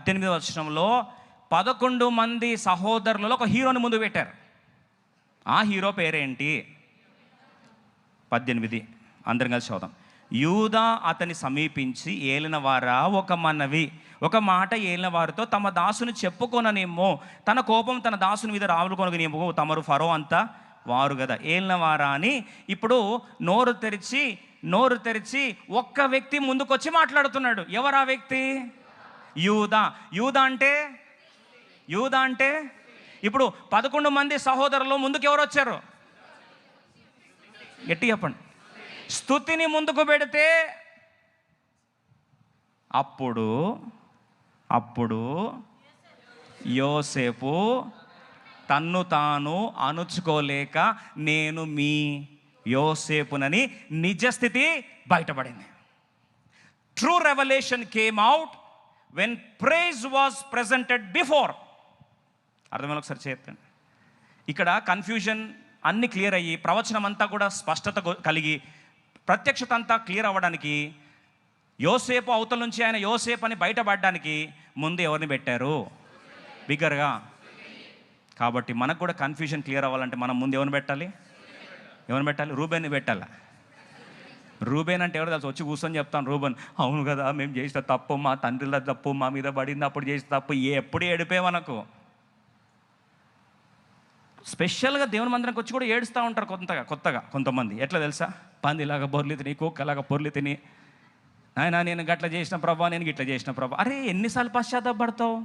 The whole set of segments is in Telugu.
18వ వచనంలో 11 మంది సహోదరులలో ఒక హీరోని ముందు పెట్టారు. ఆ హీరో పేరేంటి? 18 అందరం కలిసి చదువుదాం. యూదా అతని సమీపించి, ఏలినవారా ఒక మాట ఏలిన వారితో తమ దాసుని చెప్పుకొననేమో, తన కోపం తన దాసుని మీద రావులు కొనగనేమో, తమరు ఫరో అంతా వారు కదా ఏలినవారా అని ఇప్పుడు నోరు తెరిచి ఒక్క వ్యక్తి ముందుకొచ్చి మాట్లాడుతున్నాడు. ఎవరు ఆ వ్యక్తి? యూదా. యూదా అంటే ఇప్పుడు 11 మంది సహోదరులు ముందుకు ఎవరు వచ్చారు? గట్టి చెప్పండి. స్తుతిని ముందుకు పెడితే అప్పుడు యోసేపు తన్ను తాను అణుచుకోలేక నేను మీ యోసేపునని నిజస్థితి బయటపడింది. True revolution came out when prize was presented before. అర్థమైన ఒకసారి చెప్పండి. ఇక్కడ కన్ఫ్యూజన్ అన్ని క్లియర్ అయ్యి, ప్రవచనం అంతా కూడా స్పష్టత కలిగి, ప్రత్యక్షత అంతా క్లియర్ అవ్వడానికి, యోసేపు అవతల నుంచి ఆయన యోసేపు అని బయటపడడానికి ముందు ఎవరిని పెట్టారు? బిగ్గరగా. కాబట్టి మనకు కూడా కన్ఫ్యూజన్ క్లియర్ అవ్వాలంటే మనం ముందు ఎవరిని పెట్టాలి? రూబేన్ని పెట్టాలి. రూబేన్ అంటే ఎవరు తెలుసు? వచ్చి కూర్చొని చెప్తాను, రూబేన్ అవును కదా మేము చేసిన తప్పు, మా తండ్రిల తప్పు, మా మీద పడింది, అప్పుడు చేసిన తప్పు, ఎప్పుడు ఏడిపే మనకు. స్పెషల్గా దేవుని మందిరానికి వచ్చి కూడా ఏడుస్తూ ఉంటారు కొత్తగా కొంతమంది. ఎట్లా తెలుసా? పందిలాగా బొర్లి తిని, కుక్కలాగా పొర్లి తిని, ఆయన నేను గట్లా చేసిన ప్రభా, నేను గిట్లా చేసిన ప్రభా. అరే ఎన్నిసార్లు పశ్చాత్తాపడతావు?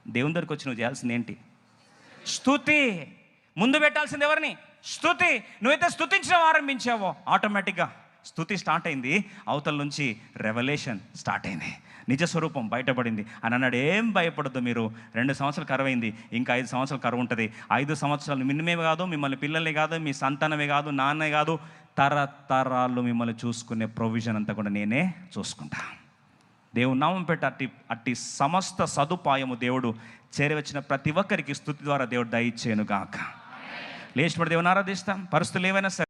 దేవుని దగ్గరికి వచ్చి నువ్వు చేయాల్సింది ఏంటి? స్తుతి. ముందు పెట్టాల్సింది ఎవరిని? స్తుతి. నువ్వైతే స్తుతించడం ఆరంభించావో ఆటోమేటిక్గా స్తుతి స్టార్ట్ అయింది, అవతల నుంచి రెవల్యూషన్ స్టార్ట్ అయింది, నిజ స్వరూపం బయటపడింది అని అన్నాడు. ఏం భయపడద్దు మీరు, 2 సంవత్సరాలు కరువు అయింది, ఇంకా 5 సంవత్సరాలు కరువు ఉంటుంది. 5 సంవత్సరాలు మిమ్మల్ని కాదు, మిమ్మల్ని పిల్లల్ని కాదు, మీ సంతానమే కాదు, నాన్నే కాదు, తరతరాలు మిమ్మల్ని చూసుకునే ప్రొవిజన్ అంతా కూడా నేనే చూసుకుంటా. దేవుడు నామం పెట్టి అట్టి సమస్త సదుపాయము దేవుడు చేరవచ్చిన ప్రతి ఒక్కరికి స్తుతి ద్వారా దేవుడు దయచేయను గాక. లేచిపడి దేవుని ఆరాధిస్తాం. పరిస్థితులు ఏవైనా సరే